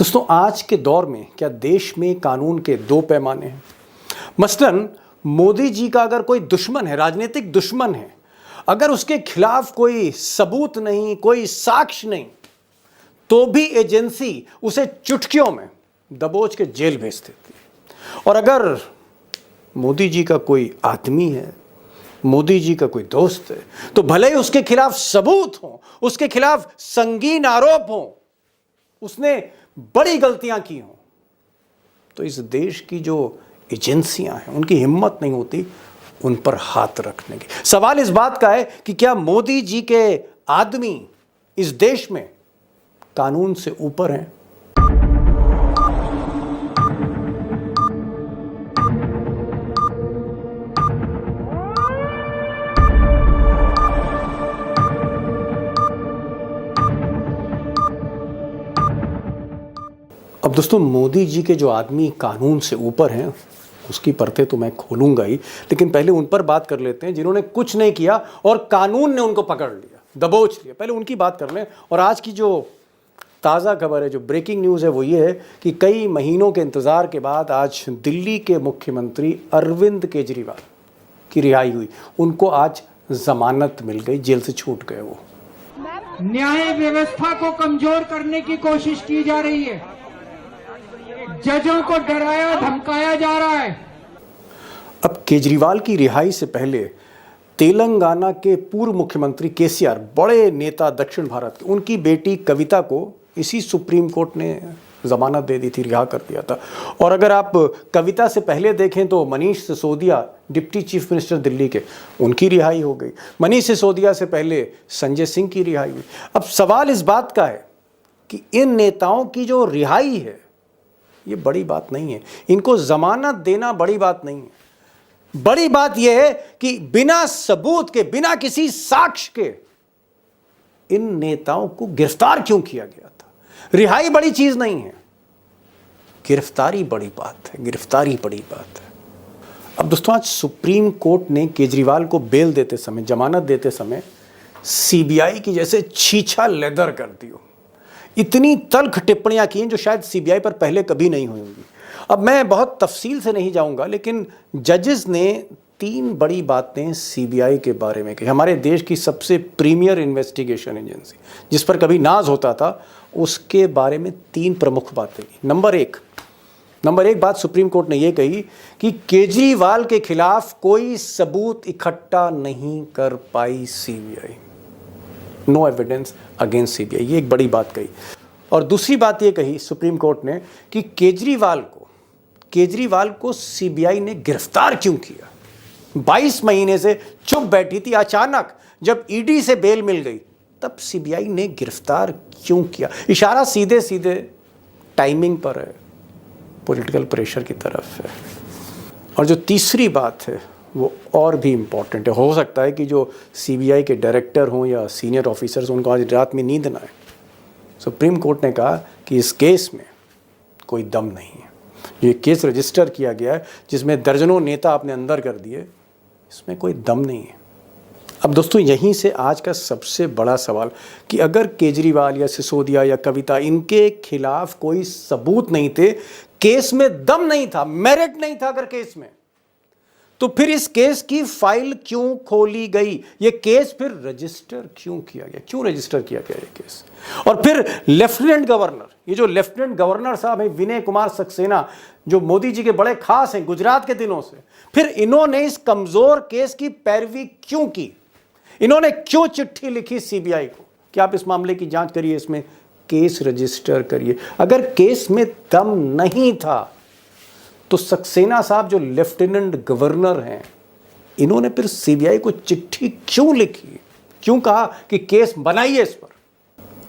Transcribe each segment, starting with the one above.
दोस्तों, आज के दौर में क्या देश में कानून के दो पैमाने हैं? मसलन मोदी जी का अगर कोई दुश्मन है, राजनीतिक दुश्मन है, अगर उसके खिलाफ कोई सबूत नहीं, कोई साक्ष्य नहीं, तो भी एजेंसी उसे चुटकियों में दबोच के जेल भेज देती है। और अगर मोदी जी का कोई आदमी है, मोदी जी का कोई दोस्त है, तो भले ही उसके खिलाफ सबूत हो, उसके खिलाफ संगीन आरोप हो, उसने बड़ी गलतियां की हों, तो इस देश की जो एजेंसियां हैं उनकी हिम्मत नहीं होती उन पर हाथ रखने की। सवाल इस बात का है कि क्या मोदी जी के आदमी इस देश में कानून से ऊपर हैं? अब दोस्तों, मोदी जी के जो आदमी कानून से ऊपर हैं उसकी परतें तो मैं खोलूंगा ही, लेकिन पहले उन पर बात कर लेते हैं जिन्होंने कुछ नहीं किया और कानून ने उनको पकड़ लिया, दबोच लिया। पहले उनकी बात कर लें। और आज की जो ताज़ा खबर है, जो ब्रेकिंग न्यूज़ है, वो ये है कि कई महीनों के इंतज़ार के बाद आज दिल्ली के मुख्यमंत्री अरविंद केजरीवाल की रिहाई हुई। उनको आज जमानत मिल गई, जेल से छूट गए वो। न्याय व्यवस्था को कमजोर करने की कोशिश की जा रही है, जजों को डराया धमकाया जा रहा है। अब केजरीवाल की रिहाई से पहले तेलंगाना के पूर्व मुख्यमंत्री केसीआर, बड़े नेता दक्षिण भारत के, उनकी बेटी कविता को इसी सुप्रीम कोर्ट ने जमानत दे दी थी, रिहा कर दिया था। और अगर आप कविता से पहले देखें तो Manish Sisodia, deputy chief minister Delhi के, उनकी रिहाई हो गई। मनीष सिसोदिया से पहले संजय सिंह की रिहाई हुई। अब सवाल इस बात का है कि इन नेताओं की जो रिहाई है ये बड़ी बात नहीं है, इनको जमानत देना बड़ी बात नहीं है। बड़ी बात यह है कि बिना सबूत के, बिना किसी साक्ष्य के इन नेताओं को गिरफ्तार क्यों किया गया था। रिहाई बड़ी चीज नहीं है, गिरफ्तारी बड़ी बात है, गिरफ्तारी बड़ी बात है। अब दोस्तों, आज सुप्रीम कोर्ट ने केजरीवाल को बेल देते समय, जमानत देते समय सीबीआई की जैसे छीछा लेदर कर दी हो। इतनी तल्ख टिप्पणियां की हैं जो शायद सीबीआई पर पहले कभी नहीं हुई होंगी। अब मैं बहुत तफसील से नहीं जाऊंगा, लेकिन जजेस ने 3 बड़ी बातें सीबीआई के बारे में कही। हमारे देश की सबसे प्रीमियर इन्वेस्टिगेशन एजेंसी, जिस पर कभी नाज होता था, उसके बारे में 3 प्रमुख बातें की। नंबर एक बात सुप्रीम कोर्ट ने यह कही कि केजरीवाल के खिलाफ कोई सबूत इकट्ठा नहीं कर पाई CBI. No evidence against CBI, ये एक बड़ी बात कही। और दूसरी बात ये कही सुप्रीम कोर्ट ने कि केजरीवाल को सीबीआई ने गिरफ्तार क्यों किया। 22 महीने से चुप बैठी थी, अचानक जब ईडी से बेल मिल गई तब सीबीआई ने गिरफ्तार क्यों किया। इशारा सीधे सीधे टाइमिंग पर है, पॉलिटिकल प्रेशर की तरफ है। और जो तीसरी बात है वो और भी इम्पॉर्टेंट है। हो सकता है कि जो सीबीआई के डायरेक्टर हों या सीनियर ऑफिसर्स, उनको आज रात में नींद ना आए। सुप्रीम कोर्ट ने कहा कि इस केस में कोई दम नहीं है। ये केस रजिस्टर किया गया है जिसमें दर्जनों नेता आपने अंदर कर दिए, इसमें कोई दम नहीं है। अब दोस्तों, यहीं से आज का सबसे बड़ा सवाल कि अगर केजरीवाल या सिसोदिया या कविता, इनके खिलाफ कोई सबूत नहीं थे, केस में दम नहीं था, मेरिट नहीं था अगर केस में, तो फिर इस केस की फाइल क्यों खोली गई, ये केस फिर रजिस्टर क्यों किया गया, क्यों रजिस्टर किया गया ये केस। और फिर लेफ्टिनेंट गवर्नर, ये जो लेफ्टिनेंट गवर्नर साहब हैं विनय कुमार सक्सेना, जो मोदी जी के बड़े खास हैं गुजरात के दिनों से, फिर इन्होंने इस कमजोर केस की पैरवी क्यों की। इन्होंने क्यों चिट्ठी लिखी सीबीआई को कि आप इस मामले की जांच करिए, इसमें केस रजिस्टर करिए। अगर केस में दम नहीं था तो सक्सेना साहब जो लेफ्टिनेंट गवर्नर हैं, इन्होंने फिर सीबीआई को चिट्ठी क्यों लिखी, क्यों कहा कि केस बनाइए इस पर।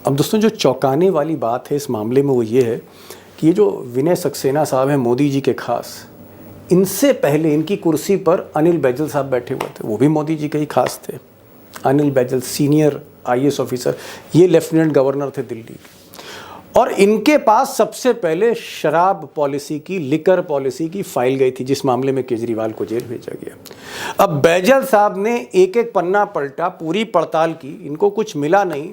अब दोस्तों, जो चौंकाने वाली बात है इस मामले में वो ये है कि ये जो विनय सक्सेना साहब हैं मोदी जी के खास, इनसे पहले इनकी कुर्सी पर अनिल बैजल साहब बैठे हुए थे, वो भी मोदी जी के ही खास थे। Anil Baijal senior IAS officer, ये लेफ्टिनेंट गवर्नर थे दिल्ली के। और इनके पास सबसे पहले शराब पॉलिसी की, लिकर पॉलिसी की फाइल गई थी, जिस मामले में केजरीवाल को जेल भेजा गया। अब बैजल साहब ने एक एक पन्ना पलटा, पूरी पड़ताल की, इनको कुछ मिला नहीं,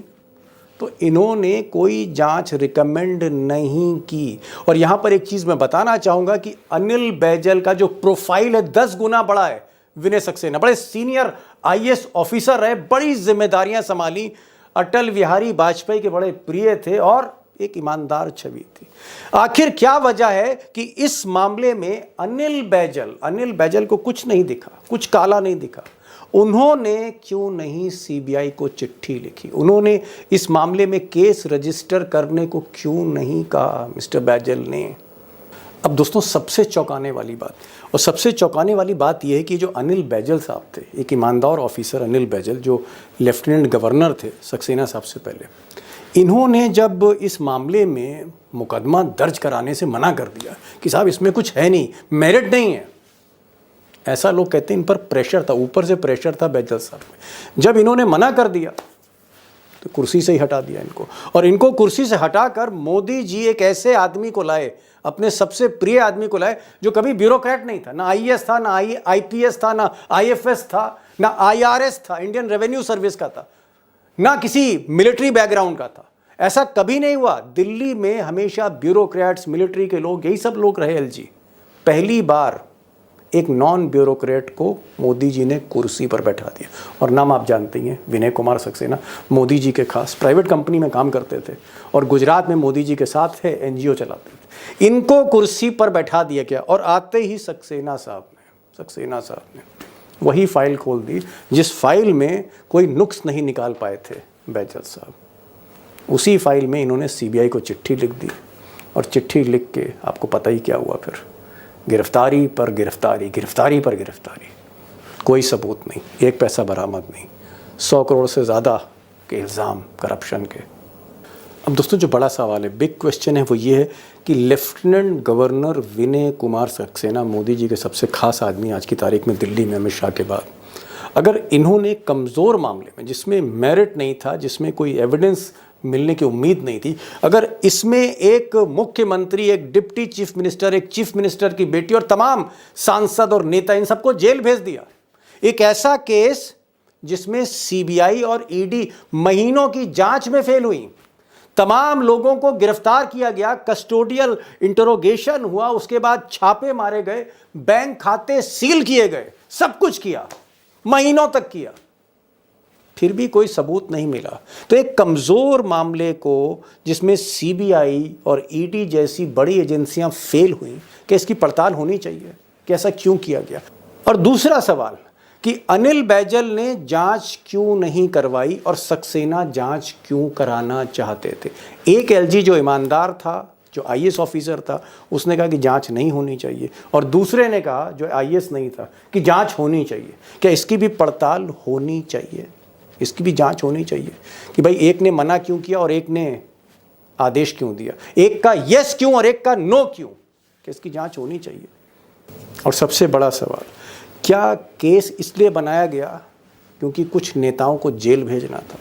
तो इन्होंने कोई जांच रिकमेंड नहीं की। और यहाँ पर एक चीज़ मैं बताना चाहूँगा कि अनिल बैजल का जो प्रोफाइल है 10 गुना बड़ा है विनय सक्सेना। बड़े सीनियर आईएएस ऑफिसर रहे, बड़ी जिम्मेदारियां संभाली, अटल बिहारी वाजपेयी के बड़े प्रिय थे और एक ईमानदार छवि थी। आखिर क्या वजह है कि इस मामले में अनिल बैजल को कुछ नहीं दिखा, कुछ काला नहीं दिखा? उन्होंने क्यों नहीं सीबीआई को चिट्ठी लिखी? उन्होंने इस मामले में केस रजिस्टर करने को क्यों नहीं कहा मिस्टर बैजल ने? अब दोस्तों सबसे चौंकाने वाली बात, और सबसे चौंकाने वाली बात यह है कि जो अनिल बैजल साहब थे, एक ईमानदार ऑफिसर अनिल बैजल जो लेफ्टिनेंट गवर्नर थे सक्सेना साहब से पहले, इन्होंने जब इस मामले में मुकदमा दर्ज कराने से मना कर दिया कि साहब इसमें कुछ है नहीं, मेरिट नहीं है, ऐसा लोग कहते हैं, इन पर प्रेशर था, ऊपर से प्रेशर था बैजल साहब में। जब इन्होंने मना कर दिया तो कुर्सी से ही हटा दिया इनको, और इनको कुर्सी से हटाकर मोदी जी एक ऐसे आदमी को लाए, अपने सबसे प्रिय आदमी को लाए जो कभी ब्यूरोक्रेट नहीं था, ना आईएएस था, ना आईपीएस था, ना आईएफएस था, ना आईआरएस था, इंडियन रेवेन्यू सर्विस का था, ना किसी मिलिट्री बैकग्राउंड का था। ऐसा कभी नहीं हुआ। दिल्ली में हमेशा ब्यूरोक्रेट्स, मिलिट्री के लोग, यही सब लोग रहे एलजी। पहली बार एक नॉन ब्यूरोक्रेट को मोदी जी ने कुर्सी पर बैठा दिया, और नाम आप जानते ही हैं, विनय कुमार सक्सेना, मोदी जी के खास, प्राइवेट कंपनी में काम करते थे और गुजरात में मोदी जी के साथ थे, एनजीओ चलाते थे। इनको कुर्सी पर बैठा दिया गया, और आते ही सक्सेना साहब ने वही फाइल खोल दी जिस फाइल में कोई नुक्स नहीं निकाल पाए थे बैजल साहब। उसी फाइल में इन्होंने सीबीआई को चिट्ठी लिख दी, और चिट्ठी लिख के आपको पता ही क्या हुआ फिर, गिरफ्तारी पर गिरफ्तारी, गिरफ्तारी पर गिरफ्तारी, कोई सबूत नहीं, एक पैसा बरामद नहीं, 100 करोड़ से ज़्यादा के इल्ज़ाम करप्शन के। अब दोस्तों जो बड़ा सवाल है, बिग क्वेश्चन है, वो ये है कि लेफ्टिनेंट गवर्नर विनय कुमार सक्सेना, मोदी जी के सबसे खास आदमी आज की तारीख में दिल्ली में अमित शाह के बाद, अगर इन्होंने कमज़ोर मामले में जिसमें मेरिट नहीं था, जिसमें कोई एविडेंस मिलने की उम्मीद नहीं थी, अगर इसमें एक मुख्यमंत्री, एक डिप्टी चीफ मिनिस्टर, एक चीफ मिनिस्टर की बेटी और तमाम सांसद और नेता, इन सबको जेल भेज दिया, एक ऐसा केस जिसमें सीबीआई और ईडी महीनों की जांच में फेल हुई, तमाम लोगों को गिरफ्तार किया गया, कस्टोडियल इंटरोगेशन हुआ, उसके बाद छापे मारे गए, बैंक खाते सील किए गए, सब कुछ किया, महीनों तक किया, फिर भी कोई सबूत नहीं मिला। तो एक कमज़ोर मामले को जिसमें सीबीआई और ईडी जैसी बड़ी एजेंसियां फेल हुई, कि इसकी पड़ताल होनी चाहिए कि ऐसा क्यों किया गया। और दूसरा सवाल कि अनिल बैजल ने जांच क्यों नहीं करवाई और सक्सेना जांच क्यों कराना चाहते थे। एक एलजी जो ईमानदार था, जो आईएएस ऑफिसर था, उसने कहा कि जांच नहीं होनी चाहिए, और दूसरे ने कहा जो आईएएस नहीं था कि जांच होनी चाहिए। क्या इसकी भी पड़ताल होनी चाहिए, इसकी भी जांच होनी चाहिए कि भाई एक ने मना क्यों किया और एक ने आदेश क्यों दिया, एक का यस क्यों और एक का नो क्यों, कि इसकी जांच होनी चाहिए। और सबसे बड़ा सवाल, क्या केस इसलिए बनाया गया क्योंकि कुछ नेताओं को जेल भेजना था,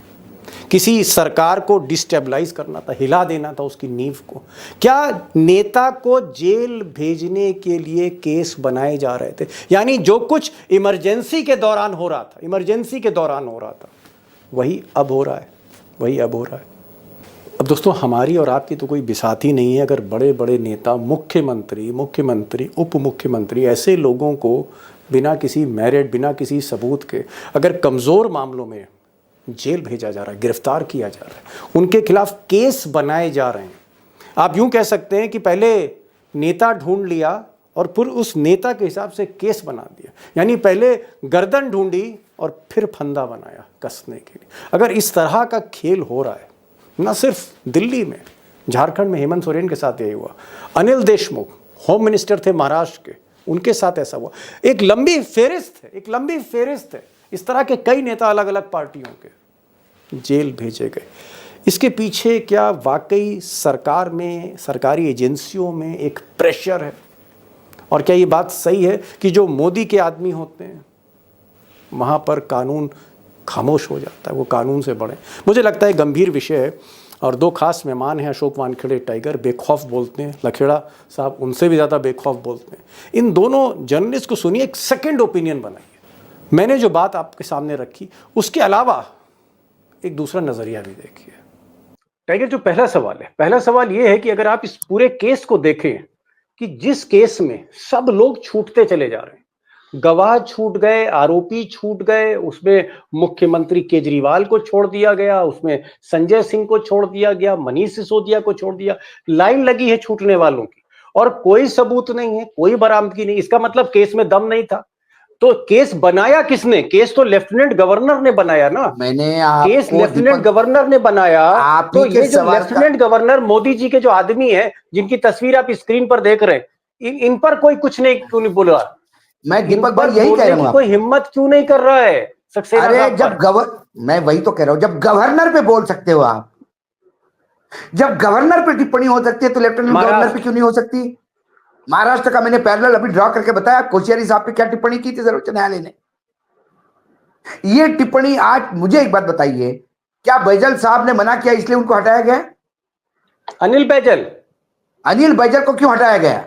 किसी सरकार को डिस्टेबलाइज करना था, हिला देना था उसकी नींव को? क्या नेता को जेल भेजने के लिए केस बनाए जा रहे थे? यानी जो कुछ इमरजेंसी के दौरान हो रहा था, वही अब हो रहा है। अब दोस्तों हमारी और आपकी तो कोई बिसाती नहीं है अगर बड़े बड़े नेता, मुख्यमंत्री, उप मुख्यमंत्री, ऐसे लोगों को बिना किसी मेरिट, बिना किसी सबूत के अगर कमज़ोर मामलों में जेल भेजा जा रहा है, गिरफ्तार किया जा रहा है, उनके खिलाफ केस बनाए जा रहे हैं। आप यूं कह सकते हैं कि पहले नेता ढूंढ लिया और फिर उस नेता के हिसाब से केस बना दिया, यानी पहले गर्दन ढूंढी और फिर फंदा बनाया कसने के लिए। अगर इस तरह का खेल हो रहा है, न सिर्फ दिल्ली में, झारखंड में हेमंत सोरेन के साथ यही हुआ, अनिल देशमुख होम मिनिस्टर थे महाराष्ट्र के, उनके साथ ऐसा हुआ, एक लंबी फेरिस्त है, इस तरह के कई नेता अलग अलग पार्टियों के जेल भेजे गए। इसके पीछे क्या वाकई सरकार में, सरकारी एजेंसियों में एक प्रेशर है? और क्या ये बात सही है कि जो मोदी के आदमी होते हैं वहाँ पर कानून खामोश हो जाता है, वो कानून से बड़े? मुझे लगता है गंभीर विषय है, और दो खास मेहमान हैं, अशोक वानखेड़े टाइगर, बेखौफ बोलते हैं, लखेड़ा साहब उनसे भी ज़्यादा बेखौफ बोलते हैं। इन दोनों जर्नलिस्ट को सुनिए, एक सेकंड ओपिनियन बनाइए। मैंने जो बात आपके सामने रखी उसके अलावा एक दूसरा नज़रिया भी देखिए। टाइगर, जो पहला सवाल ये है कि अगर आप इस पूरे केस को देखें कि जिस केस में सब लोग छूटते चले जा रहे हैं, गवाह छूट गए, आरोपी छूट गए, उसमें मुख्यमंत्री केजरीवाल को छोड़ दिया गया, उसमें संजय सिंह को छोड़ दिया गया, मनीष सिसोदिया को छोड़ दिया, लाइन लगी है छूटने वालों की, और कोई सबूत नहीं है, कोई बरामदगी नहीं। इसका मतलब केस में दम नहीं था। तो केस बनाया किसने? केस तो लेफ्टिनेंट गवर्नर ने बनाया ना। मैंने केस आपको लेफ्टिनेंट गवर्नर ने बनाया। आप तो ही के ये जो सवाल लेफ्टिनेंट गवर्नर मोदी जी के जो आदमी है, जिनकी तस्वीर आप स्क्रीन पर देख रहे हैं, इन पर कोई कुछ नहीं क्यों नहीं बोला? मैं इन दीपक पर भाई यही कह बोलने रहा हूं की आप। कोई हिम्मत क्यों नहीं कर रहा है सक्सेना अरे साहब जब पर? मैं वही तो कह रहा हूं, जब गवर्नर पे बोल सकते हो आप, जब गवर्नर पे टिप्पणी हो सकती है तो लेफ्टिनेंट गवर्नर पे क्यों नहीं हो सकती? महाराष्ट्र का मैंने पैरेलल अभी ड्रॉ करके बताया। कोश्यारी साहब पे क्या टिप्पणी की थी सर्वोच्च न्यायालय ने? ये टिप्पणी आज मुझे एक बात बताइए, क्या बैजल साहब ने मना किया इसलिए उनको हटाया गया? अनिल बैजल को क्यों हटाया गया?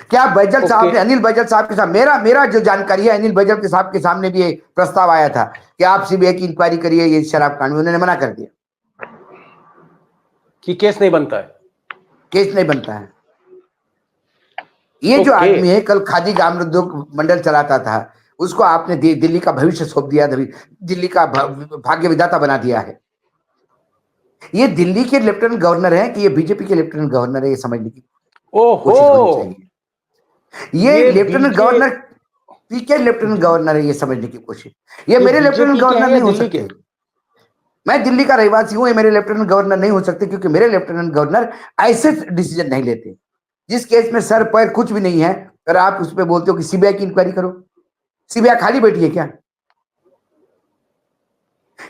क्या बैजल साहब ने, अनिल बैजल साहब के साथ, मेरा जो जानकारी है, अनिल बैजल के साहब के सामने भी एक प्रस्ताव आया था कि आप सीबीआई की इंक्वायरी करिए ये शराब कांड में, उन्होंने मना कर दिया कि केस नहीं बनता है। केस नहीं बनता है। ये जो आदमी है, कल खादी ग्रामोद्योग मंडल चलाता था, उसको आपने दिल्ली का भविष्य सौंप दिया, दिल्ली का भाग्य विधाता बना दिया है। ये दिल्ली के लेफ्टिनेंट गवर्नर है कि ये बीजेपी के लेफ्टिनेंट गवर्नर है, ये समझने की कोशिश होनी चाहिए। ये लेफ्टिनेंट गवर्नर पीके लेफ्टिनेंट गवर्नर है, ये समझने की कोशिश। ये मेरे लेफ्टिनेंट गवर्नर नहीं हो सकते। मैं दिल्ली का रहवासी हूं, ये मेरे लेफ्टिनेंट गवर्नर नहीं हो सकते, क्योंकि मेरे लेफ्टिनेंट गवर्नर ऐसे डिसीजन नहीं लेते। जिस केस में सर पैर कुछ भी नहीं है, और आप उस पर बोलते हो कि सीबीआई की इंक्वायरी करो। सीबीआई खाली बैठी है क्या?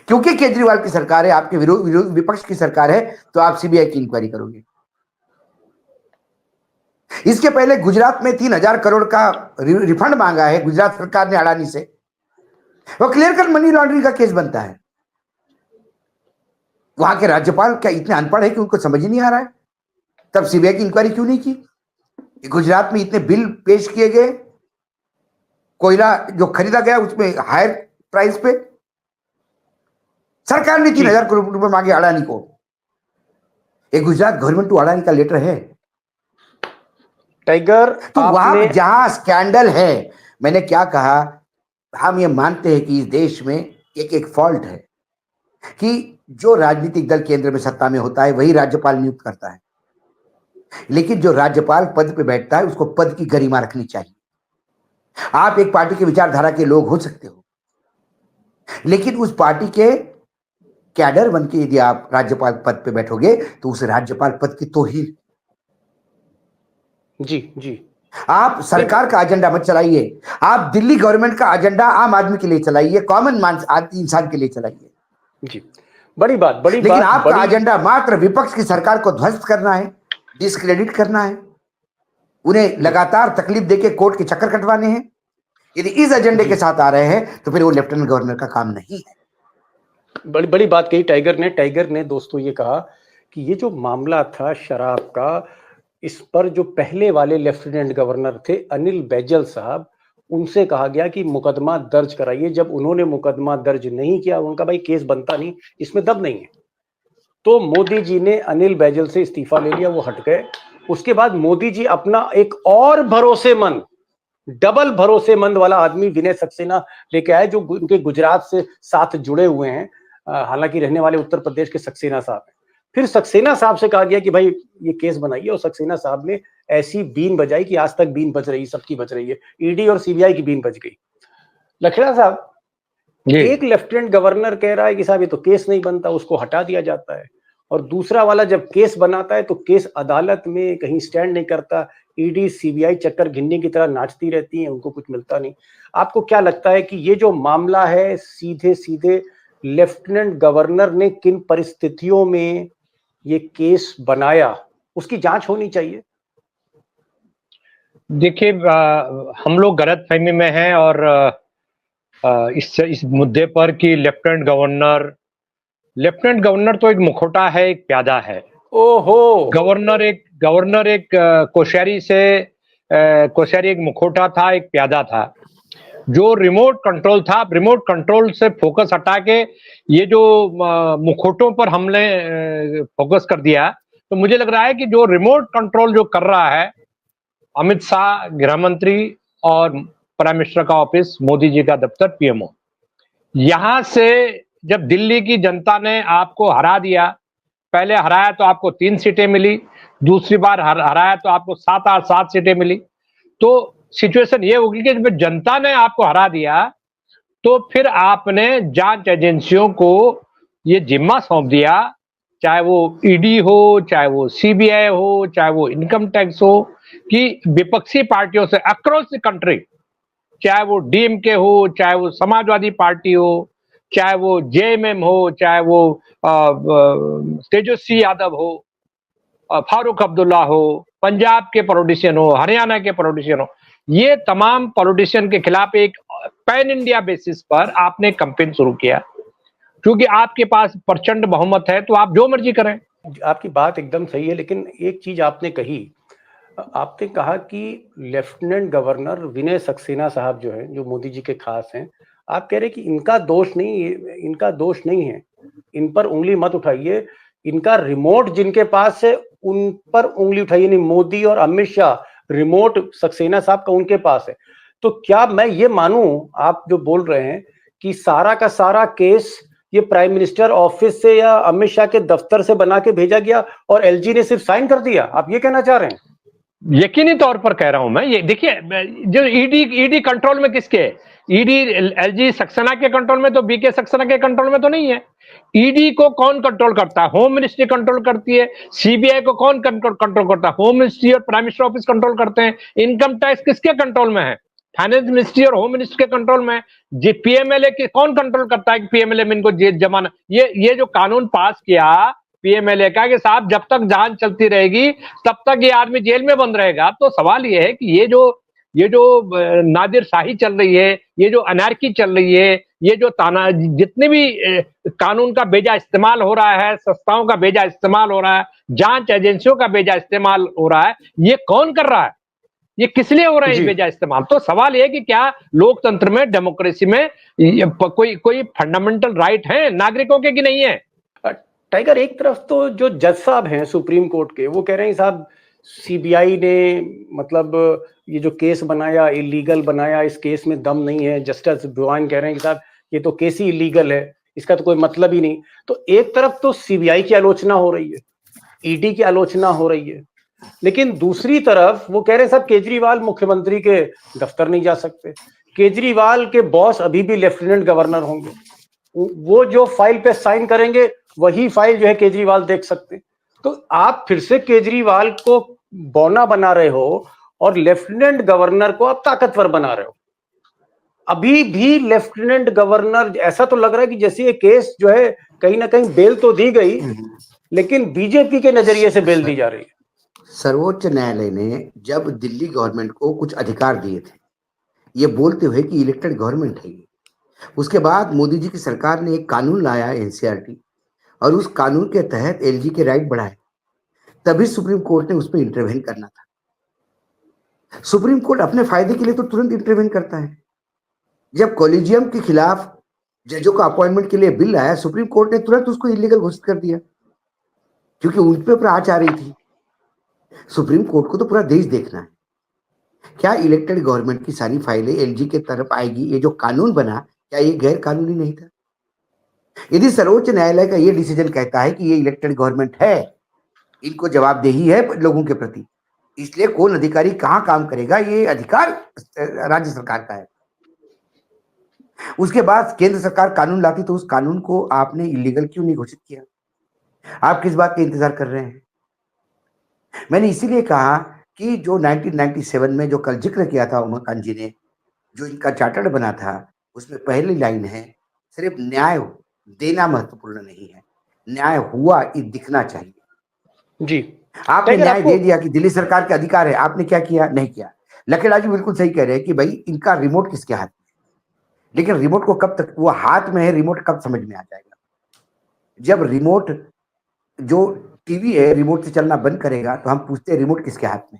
क्योंकि केजरीवाल की सरकार है, आपके विपक्ष की सरकार है, तो आप सीबीआई की इंक्वायरी करोगे। इसके पहले गुजरात में 3,000 करोड़ का रिफंड मांगा है गुजरात सरकार ने अडानी से, वो क्लियर कट मनी लॉन्ड्रिंग का केस बनता है। वहां के राज्यपाल क्या इतने अनपढ़ है कि उनको समझ ही नहीं आ रहा है? तब सीबीआई की इंक्वायरी क्यों नहीं की? गुजरात में इतने बिल पेश किए गए, कोयला जो खरीदा गया उसमें हायर प्राइस पे, सरकार ने 3,000 करोड़ रुपए मांगे अडानी को। एक गुजरात गवर्नमेंट टू अडानी का लेटर है टाइगर। तो वहां जहां स्कैंडल है, मैंने क्या कहा, हम ये मानते हैं कि इस देश में एक फॉल्ट है कि जो राजनीतिक दल केंद्र में सत्ता में होता है वही राज्यपाल नियुक्त करता है, लेकिन जो राज्यपाल पद पे बैठता है उसको पद की गरिमा रखनी चाहिए। आप एक पार्टी के विचारधारा के लोग हो सकते हो, लेकिन उस पार्टी के कैडर बन के यदि आप राज्यपाल पद पे बैठोगे तो उस राज्यपाल पद की तौहीन। जी आप सरकार का एजेंडा मत चलाइए, आप दिल्ली गवर्नमेंट का एजेंडा आम आदमी के लिए चलाइए, कॉमन इंसान के लिए चलाइए। जी, बड़ी बात। लेकिन आपका एजेंडा मात्र विपक्ष की सरकार को ध्वस्त करना है, डिस्क्रेडिट करना है, उन्हें लगातार तकलीफ देके कोर्ट के चक्कर कटवाने हैं। यदि इस एजेंडे के साथ आ रहे हैं तो फिर वो लेफ्टिनेंट गवर्नर का काम नहीं है। बड़ी बात कही टाइगर ने दोस्तों ये कहा कि ये जो मामला था शराब का, इस पर जो पहले वाले लेफ्टिनेंट गवर्नर थे अनिल बैजल साहब, उनसे कहा गया कि मुकदमा दर्ज कराइए। जब उन्होंने मुकदमा दर्ज नहीं किया, उनका भाई केस बनता नहीं, इसमें दम नहीं है, तो मोदी जी ने अनिल बैजल से इस्तीफा ले लिया, वो हट गए। उसके बाद मोदी जी अपना एक और भरोसेमंद, डबल भरोसेमंद वाला आदमी विनय सक्सेना लेके आए, जो उनके गुजरात से साथ जुड़े हुए हैं, हालांकि रहने वाले उत्तर प्रदेश के सक्सेना साहब हैं। फिर सक्सेना साहब से कहा गया कि भाई ये केस बनाइए, और सक्सेना साहब ने ऐसी बीन बजाई कि आज तक बीन बज रही, सबकी बज रही है, ईडी और सीबीआई की बीन बज गई। लखेड़ा साहब, एक लेफ्टिनेंट गवर्नर कह रहा है कि साहब ये तो केस नहीं बनता, उसको हटा दिया जाता है, और दूसरा वाला जब केस बनाता है तो केस अदालत में कहीं स्टैंड नहीं करता, ईडी सीबीआई चक्कर घिन्नी की तरह नाचती रहती है, उनको कुछ मिलता नहीं। आपको क्या लगता है कि ये जो मामला है, सीधे सीधे लेफ्टिनेंट गवर्नर ने किन परिस्थितियों में ये केस बनाया, उसकी जांच होनी चाहिए? देखिए, हम लोग गलतफहमी में हैं, और इस मुद्दे पर कि लेफ्टिनेंट गवर्नर तो एक मुखौटा है, एक प्यादा है। ओहो, गवर्नर एक कोश्यारी एक मुखौटा था, एक प्यादा था। जो रिमोट कंट्रोल था, रिमोट कंट्रोल से फोकस हटा के ये जो मुखौटों पर हमने फोकस कर दिया, तो मुझे लग रहा है कि जो रिमोट कंट्रोल जो कर रहा है अमित शाह, गृह मंत्री और प्राइम मिनिस्टर का ऑफिस, मोदी जी का दफ्तर, पीएमओ, यहां से जब दिल्ली की जनता ने आपको हरा दिया, पहले हराया तो आपको 3 सीटें मिली, दूसरी बार हराया तो आपको 7 8 7 सीटें मिली, तो सिचुएशन ये होगी कि जब जनता ने आपको हरा दिया तो फिर आपने जांच एजेंसियों को ये जिम्मा सौंप दिया, चाहे वो ईडी हो, चाहे वो सीबीआई हो, चाहे वो इनकम टैक्स हो, कि विपक्षी पार्टियों से अक्रॉस द कंट्री, चाहे वो डीएमके हो, चाहे वो समाजवादी पार्टी हो, चाहे वो जेएमएम हो, चाहे वो तेजस्वी यादव हो, फारूक अब्दुल्ला हो, पंजाब के पॉलिटिशियन हो, हरियाणा के पॉलिटिशियन हो, ये तमाम पॉलिटिशियन के खिलाफ एक पैन इंडिया बेसिस पर आपने कैंपेन शुरू किया, क्योंकि आपके पास प्रचंड बहुमत है तो आप जो मर्जी करें। आपकी बात एकदम सही है, लेकिन एक चीज आपने कहा कि लेफ्टिनेंट गवर्नर विनय सक्सेना साहब जो है, जो मोदी जी के खास हैं, आप कह रहे कि इनका दोष नहीं है, इन पर उंगली मत उठाइए, इनका रिमोट जिनके पास है उन पर उंगली उठाइए। नहीं, मोदी और अमित शाह रिमोट सक्सेना साहब का उनके पास है। तो क्या मैं ये मानूं, आप जो बोल रहे हैं कि सारा का सारा केस ये प्राइम मिनिस्टर ऑफिस से या अमित शाह के दफ्तर से बना के भेजा गया और एलजी ने सिर्फ साइन कर दिया, आप ये कहना चाह रहे हैं? यकीनी तौर पर कह रहा हूं मैं, ये देखिए, जो ईडी कंट्रोल में किसके है? ईडी एलजी सक्सेना के कंट्रोल में, तो बीके सक्सेना के कंट्रोल में तो नहीं है। ईडी को कौन कंट्रोल करता है? होम मिनिस्ट्री कंट्रोल करती है। सीबीआई को कौन कंट्रोल करता है? होम मिनिस्ट्री और प्राइम मिनिस्टर ऑफिस कंट्रोल करते हैं। इनकम टैक्स किसके कंट्रोल में है? फाइनेंस मिनिस्ट्री और होम मिनिस्ट्री के कंट्रोल में है। जी पीएमएलए के कौन कंट्रोल करता है कि पीएमएलए में इनको जेल जमाना? ये जो कानून पास किया पीएमएलए का कि साहब जब तक जांच चलती रहेगी तब तक ये आदमी जेल में बंद रहेगा। तो सवाल ये है कि ये जो नादिर शाही चल रही है, ये जो अनार्की चल रही है, ये जो ताना, जितने भी कानून का बेजा इस्तेमाल हो रहा है, संस्थाओं का बेजा इस्तेमाल हो रहा है, जांच एजेंसियों का बेजा इस्तेमाल हो रहा है, ये कौन कर रहा है? ये किस लिए हो रहा है बेजा इस्तेमाल? तो सवाल ये है कि क्या लोकतंत्र में, डेमोक्रेसी में कोई फंडामेंटल राइट है नागरिकों के कि नहीं है? टाइगर, एक तरफ तो जो जज साहब हैं सुप्रीम कोर्ट के, वो कह रहे हैं साहब सीबीआई ने मतलब ये जो केस बनाया इलीगल बनाया, इस केस में दम नहीं है। जस्टिस भुवन कह रहे हैं कि साहब ये तो केस ही इलीगल है, इसका तो कोई मतलब ही नहीं। तो एक तरफ तो सीबीआई की आलोचना हो रही है, ईडी की आलोचना हो रही है, लेकिन दूसरी तरफ वो कह रहे हैं साहब केजरीवाल मुख्यमंत्री के दफ्तर नहीं जा सकते, केजरीवाल के बॉस अभी भी लेफ्टिनेंट गवर्नर होंगे, वो जो फाइल पे साइन करेंगे वही फाइल जो है केजरीवाल देख सकते। तो आप फिर से केजरीवाल को बौना बना रहे हो और लेफ्टिनेंट गवर्नर को आप ताकतवर बना रहे हो। अभी भी लेफ्टिनेंट गवर्नर, ऐसा तो लग रहा है कि जैसे ये केस जो है कहीं ना कहीं बेल तो दी गई, लेकिन बीजेपी के नजरिए से बेल दी जा रही है। सर्वोच्च न्यायालय ने जब दिल्ली गवर्नमेंट को कुछ अधिकार दिए थे, ये बोलते हुए कि इलेक्टेड गवर्नमेंट है ये, उसके बाद मोदी जी की सरकार ने एक कानून लाया एनसीआरटी, और उस कानून के तहत एलजी के राइट बढ़ाए, तभी सुप्रीम कोर्ट ने उस पर इंटरवेन करना था। सुप्रीम कोर्ट अपने फायदे के लिए तो तुरंत इंटरवेन करता है। जब कॉलेजियम के खिलाफ जजों का अपॉइंटमेंट के लिए बिल आया, सुप्रीम कोर्ट ने तुरंत उसको इलीगल घोषित कर दिया, क्योंकि उन पे आंच आ रही थी। सुप्रीम कोर्ट को तो पूरा देश देखना है। क्या इलेक्टेड गवर्नमेंट की सारी फाइलें एलजी के तरफ आएगी? ये जो कानून बना, क्या ये गैर कानूनी नहीं था? यदि सर्वोच्च न्यायालय का ये डिसीजन कहता है कि ये इलेक्टेड गवर्नमेंट है, इनको जवाबदेही है लोगों के प्रति, इसलिए कौन अधिकारी कहां काम करेगा, ये अधिकार राज्य सरकार का है। उसके बाद केंद्र सरकार कानून लाती तो उस कानून को आपने इलीगल क्यों नहीं घोषित किया? आप किस बात का इंतजार कर रहे हैं? मैंने इसीलिए कहा कि जो 1997 में जो कल जिक्र किया था उमाकांत जी ने, जो इनका चार्टर बना था, उसमें पहली लाइन है, सिर्फ न्याय देना महत्वपूर्ण नहीं है, न्याय हुआ ये दिखना चाहिए। जी, आपने न्याय दे दिया कि दिल्ली सरकार के अधिकार है, आपने क्या किया? नहीं किया। लखेड़ा जी बिल्कुल सही कह रहे हैं कि भाई इनका रिमोट किसके हाथ में है, लेकिन रिमोट को कब तक वो हाथ में है, रिमोट कब समझ में आ जाएगा? जब रिमोट, जो टीवी है, रिमोट से चलना बंद करेगा तो हम पूछते हैं रिमोट किसके हाथ में।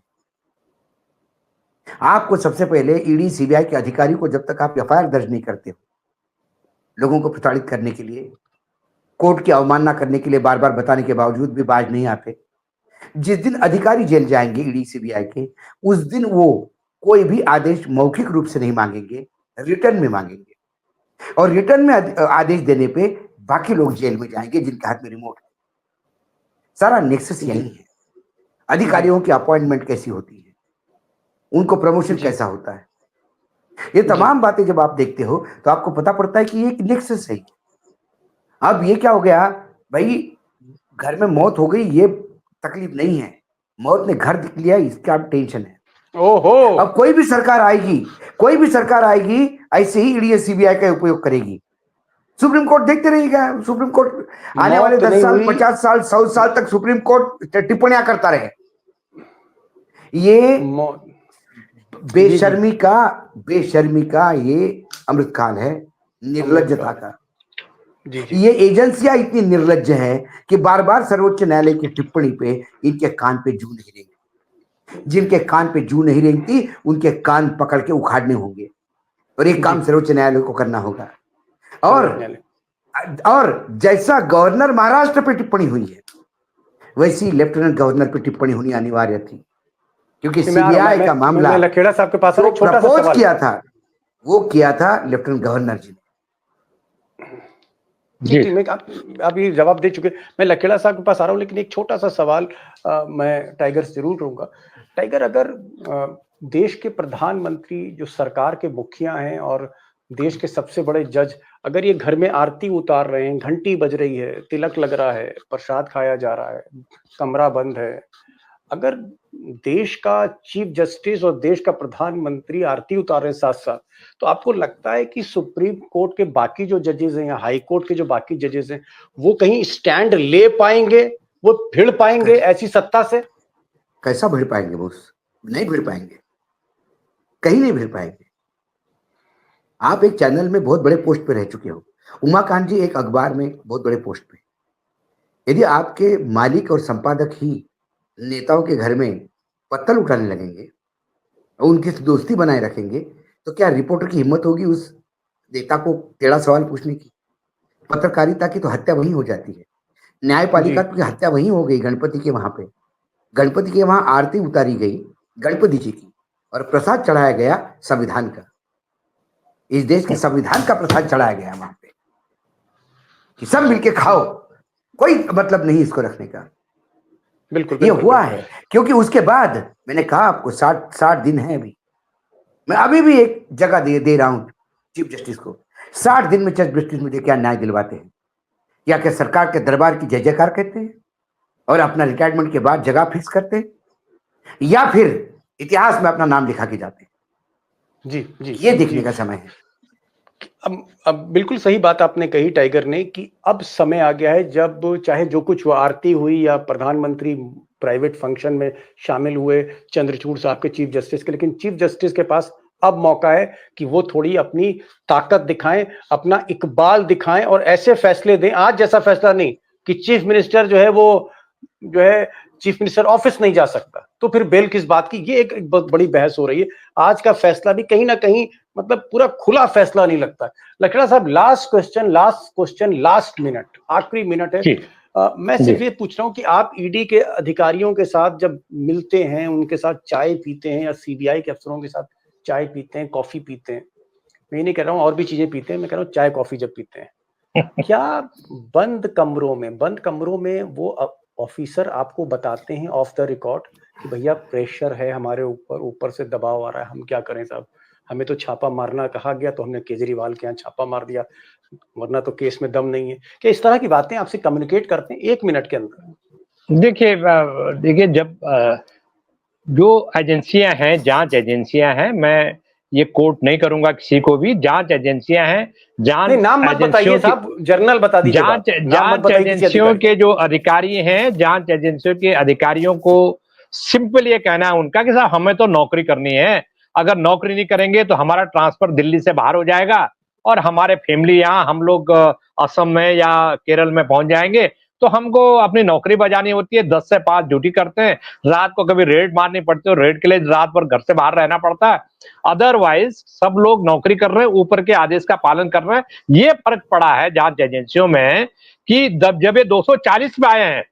आपको सबसे पहले ईडी सीबीआई के अधिकारी को जब तक आप एफआईआर दर्ज नहीं करते हो, लोगों को प्रताड़ित करने के लिए, कोर्ट की अवमानना करने के लिए बार बार बताने के बावजूद भी बाज नहीं आते, जिस दिन अधिकारी जेल जाएंगे ईडी सीबीआई के, उस दिन वो कोई भी आदेश मौखिक रूप से नहीं मांगेंगे, रिटर्न में मांगेंगे। और रिटर्न में आदेश देने पे बाकी लोग जेल में जाएंगे जिनके हाथ में रिमोट है। सारा नेक्सस यही है। अधिकारियों की अपॉइंटमेंट कैसी होती है, उनको प्रमोशन कैसा होता है, ये तमाम बातें जब आप देखते हो तो आपको पता पड़ता है कि ये एक नेक्सस है। अब ये क्या हो गया भाई, घर में मौत हो गई ये तकलीफ नहीं है, मौत ने घर देख लिया इसका अब टेंशन है। ओहो, अब कोई भी सरकार आएगी ऐसे ही ईडी सीबीआई का उपयोग करेगी। सुप्रीम कोर्ट देखते रहेगा। सुप्रीम कोर्ट आने वाले 10 साल 50 साल 100 साल तक सुप्रीम कोर्ट टिप्पणियां करता रहे। ये बेशर्मी का ये अमृतकाल है, निर्लज्जता का। ये एजेंसियां इतनी निर्लज्ज हैं कि बार बार सर्वोच्च न्यायालय की टिप्पणी पे इनके कान पे जू नहीं रेंगती। जिनके कान पे जू नहीं रेंगती उनके कान पकड़ के उखाड़ने होंगे, और एक काम सर्वोच्च न्यायालय को करना होगा। और जैसा गवर्नर महाराष्ट्र पे टिप्पणी हुई है, वैसी लेफ्टिनेंट गवर्नर पे टिप्पणी होनी अनिवार्य थी, क्योंकि सीबीआई का मामला लखेड़ा साहब के पास प्रपोज किया था, वो किया था लेफ्टिनेंट गवर्नर जी ने। जी, मैं आप ये जवाब दे चुके। मैं लखेड़ा साहब के पास आ रहा हूँ, लेकिन एक छोटा सा सवाल मैं टाइगर से जरूर करूंगा। टाइगर, अगर देश के प्रधानमंत्री जो सरकार के मुखिया हैं और देश के सबसे बड़े जज, अगर ये घर में आरती उतार रहे हैं, घंटी बज रही है, तिलक लग रहा है, प्रसाद खाया जा रहा है, कमरा बंद है, अगर देश का चीफ जस्टिस और देश का प्रधानमंत्री आरती उतार रहे हैं साथ साथ, तो आपको लगता है कि सुप्रीम कोर्ट के बाकी जो जजेस हैं या हाई कोर्ट के जो बाकी जजेस हैं, वो कहीं स्टैंड ले पाएंगे, वो भिड़ पाएंगे ऐसी सत्ता से? कैसा भिड़ पाएंगे बॉस? नहीं भिड़ पाएंगे, कहीं नहीं भिड़ पाएंगे। आप एक चैनल में बहुत बड़े पोस्ट पे रह चुके हो, उमाकांत जी एक अखबार में बहुत बड़े पोस्ट पे। यदि आपके मालिक और संपादक ही नेताओं के घर में पत्तल उठाने लगेंगे और उनकी दोस्ती बनाए रखेंगे, तो क्या रिपोर्टर की हिम्मत होगी उस नेता को टेढ़ा सवाल पूछने की? पत्रकारिता की तो हत्या वहीं हो जाती है। न्यायपालिका की हत्या वहीं हो गई, गणपति के वहां पे। गणपति के वहां आरती उतारी गई गणपति जी की, और प्रसाद चढ़ाया गया संविधान का। इस देश के संविधान का प्रसाद चढ़ाया गया वहां पे कि सब मिलके खाओ, कोई मतलब नहीं इसको रखने का। बिल्कुल, ये हुआ है, क्योंकि उसके बाद मैंने कहा आपको 60 दिन है अभी। मैं अभी भी एक जगह दे रहा हूं चीफ जस्टिस को। 60 दिन में चीफ जस्टिस मुझे क्या न्याय दिलवाते हैं? या क्या सरकार के दरबार की जय जयकार कहते हैं और अपना रिटायरमेंट के बाद जगह फिक्स करते हैं, या फिर इतिहास में अपना नाम लिखा के जाते हैं? जी, ये देखने का समय है। अब बिल्कुल सही बात आपने कही टाइगर ने, कि अब समय आ गया है जब चाहे जो कुछ हुआ, आरती हुई या प्रधानमंत्री प्राइवेट फंक्शन में शामिल हुए चंद्रचूड़ साहब के चीफ जस्टिस के, लेकिन चीफ जस्टिस के पास अब मौका है कि वो थोड़ी अपनी ताकत दिखाएं, अपना इकबाल दिखाएं और ऐसे फैसले दें। आज जैसा फैसला नहीं कि चीफ मिनिस्टर जो है वो जो है चीफ मिनिस्टर ऑफिस नहीं जा सकता, तो फिर बेल किस बात की? ये एक बहुत बड़ी बहस हो रही है। आज का फैसला भी कहीं ना कहीं मतलब पूरा खुला फैसला नहीं लगता। लखेड़ा साहब, लास्ट क्वेश्चन, लास्ट मिनट, आखिरी मिनट है। मैं सिर्फ ये पूछ रहा हूँ कि आप ईडी के अधिकारियों के साथ जब मिलते हैं, उनके साथ चाय पीते हैं, या सीबीआई के अफसरों के साथ चाय पीते हैं, कॉफी पीते हैं, मैं नहीं कह रहा हूँ और भी चीजें पीते हैं, मैं कह रहा हूँ चाय कॉफी जब पीते हैं, क्या बंद कमरों में वो ऑफिसर आपको बताते हैं ऑफ द रिकॉर्ड कि भैया प्रेशर है हमारे ऊपर से दबाव आ रहा है, हम क्या करें साहब, हमें तो छापा मारना कहा गया तो हमने केजरीवाल के यहाँ छापा मार दिया, वरना तो केस में दम नहीं है? क्या इस तरह की बातें आपसे कम्युनिकेट करते हैं 1 मिनट के अंदर? देखिए, जब जो एजेंसियां हैं, जांच एजेंसियां हैं, मैं ये कोर्ट नहीं करूंगा किसी को भी, जांच एजेंसियां हैं, जांच नाम मत बताइए साहब, जर्नल बता दीजिए। जांच एजेंसियों के जो अधिकारी हैं, जांच एजेंसियों के अधिकारियों को सिंपल ये कहना है उनका कि साहब हमें तो नौकरी करनी है, अगर नौकरी नहीं करेंगे तो हमारा ट्रांसफर दिल्ली से बाहर हो जाएगा और हमारे फैमिली यहाँ, हम लोग असम में या केरल में पहुंच जाएंगे, तो हमको अपनी नौकरी बजानी होती है, 10 से 5 ड्यूटी करते हैं, रात को कभी रेड मारनी पड़ती है, रेड के लिए रात भर घर से बाहर रहना पड़ता है। अदरवाइज सब लोग नौकरी कर रहे हैं, ऊपर के आदेश का पालन कर रहे हैं। ये फर्क पड़ा है जांच एजेंसियों में कि जब ये 240 में आए हैं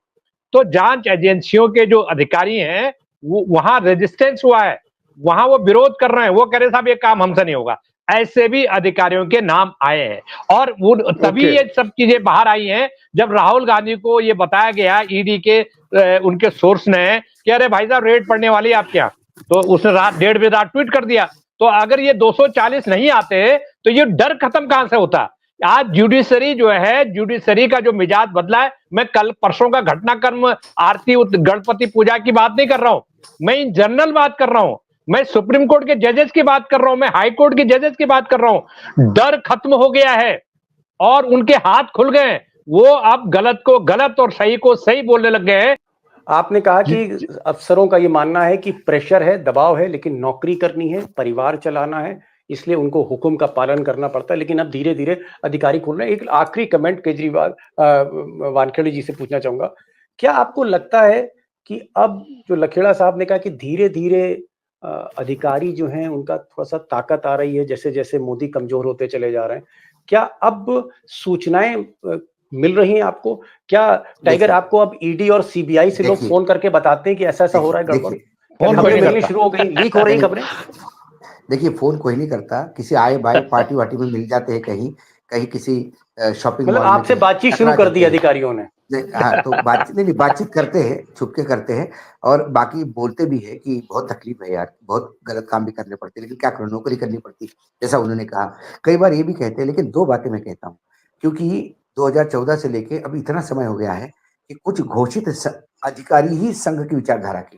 तो जांच एजेंसियों के जो अधिकारी हैं वो वहां रेजिस्टेंस हुआ है, वहां वो विरोध कर रहे हैं, वो कह रहे साहब ये काम हमसे नहीं होगा। ऐसे भी अधिकारियों के नाम आए हैं और वो तभी ये सब चीजें बाहर आई हैं जब राहुल गांधी को ये बताया गया ईडी के उनके सोर्स ने कि अरे भाई साहब रेड पड़ने वाली है आपके यहाँ, तो उसने रात 1:30 बजे रात ट्वीट कर दिया। तो अगर ये 240 नहीं आते तो ये डर खत्म कहां से होता। आज जुडिशरी जो है, जुडिशरी का जो मिजाज बदला है। मैं कल परसों का घटनाक्रम आरती गणपति पूजा की बात नहीं कर रहा हूं, मैं इन जनरल बात कर रहा हूं, मैं सुप्रीम कोर्ट के जजेस की बात कर रहा हूं, मैं हाई कोर्ट के जजेस की बात कर रहा हूं। डर खत्म हो गया है और उनके हाथ खुल गए हैं, वो अब गलत को गलत और सही को सही बोलने लग गए हैं। आपने कहा कि अफसरों का ये मानना है कि प्रेशर है, दबाव है, लेकिन नौकरी करनी है, परिवार चलाना है, इसलिए उनको हुक्म का पालन करना पड़ता है। लेकिन अब धीरे धीरे अधिकारी खुल रहे हैं। एक आखिरी कमेंट केजरीवाल वानखेड़े जी से पूछना चाहूंगा, क्या आपको लगता है कि अब जो लखेड़ा साहब ने कहा कि धीरे धीरे अधिकारी जो हैं उनका थोड़ा सा ताकत आ रही है, जैसे जैसे मोदी कमजोर होते चले जा रहे हैं, क्या अब सूचनाएं मिल रही हैं आपको? क्या टाइगर आपको अब ईडी और सीबीआई से लोग फोन करके बताते हैं कि ऐसा ऐसा हो रहा है, गड़बड़ खबरें मिलनी शुरू हो गई, लीक हो रही खबरें? देखिए, फोन कोई नहीं करता, किसी आए बाय पार्टी वार्टी में मिल जाते हैं, कहीं कहीं किसी शॉपिंग मतलब आपसे बातचीत शुरू कर दी अधिकारियों ने? हाँ, तो बातचीत नहीं, बातचीत करते हैं, छुपके करते हैं, और बाकी बोलते भी है कि बहुत तकलीफ है यार, बहुत गलत काम भी करने पड़ते हैं, लेकिन क्या करो, नौकरी करनी पड़ती, जैसा उन्होंने कहा। कई बार ये भी कहते हैं, लेकिन दो बातें मैं कहता हूँ, क्योंकि 2014 से लेके अभी इतना समय हो गया है कि कुछ घोषित अधिकारी ही संघ की विचारधारा के,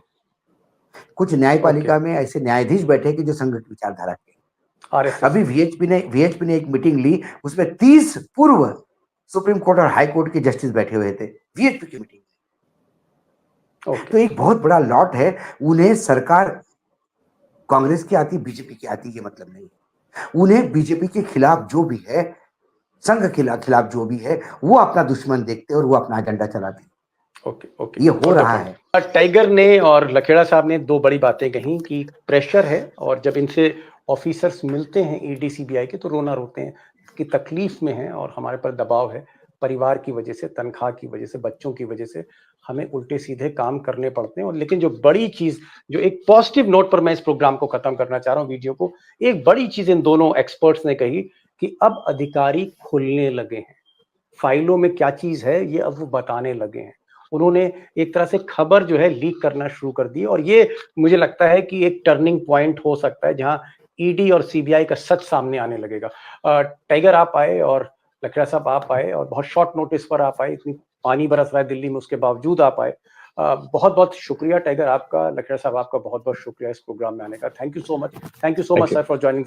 कुछ न्यायपालिका में ऐसे न्यायाधीश बैठे कि जो संघ की विचारधारा के। अभी वीएचपी ने एक मीटिंग ली, उसमें 30 पूर्व सुप्रीम कोर्ट और हाई कोर्ट के जस्टिस बैठे हुए थे वीएचपी की मीटिंग में। तो एक बहुत बड़ा लॉट है। उन्हें सरकार कांग्रेस की आती, बीजेपी की आती, ये मतलब नहीं। उन्हें बीजेपी के खिलाफ जो भी है, संघ के खिलाफ जो भी है, वो अपना दुश्मन देखते और वो अपना एजेंडा चलाते। ओके, ये हो रहा है। टाइगर ने और लखेड़ा साहब ने दो बड़ी बातें कही कि प्रेशर है, और जब इनसे ऑफिसर्स मिलते हैं ईडी सीबीआई के तो रोना रोते हैं कि तकलीफ में है और हमारे पर दबाव है, परिवार की वजह से, तनख्वाह की वजह से, बच्चों की वजह से हमें उल्टे सीधे काम करने पड़ते हैं। और लेकिन जो बड़ी चीज, जो एक पॉजिटिव नोट पर मैं इस प्रोग्राम को खत्म करना चाह रहा हूँ, वीडियो को, एक बड़ी चीज इन दोनों एक्सपर्ट्स ने कही कि अब अधिकारी खुलने लगे हैं, फाइलों में क्या चीज है ये अब वो बताने लगे हैं। उन्होंने एक तरह से खबर जो है लीक करना शुरू कर दी, और ये मुझे लगता है कि एक टर्निंग पॉइंट हो सकता है जहां ईडी और सीबीआई का सच सामने आने लगेगा। टाइगर आप आए और लखेड़ा साहब आप आए, और बहुत शॉर्ट नोटिस पर आप आए, इतनी पानी बरस रहा है दिल्ली में, उसके बावजूद आप आए। बहुत बहुत शुक्रिया टाइगर आपका, लखेड़ा साहब आपका बहुत बहुत शुक्रिया इस प्रोग्राम में आने का। Thank you so much sir for joining.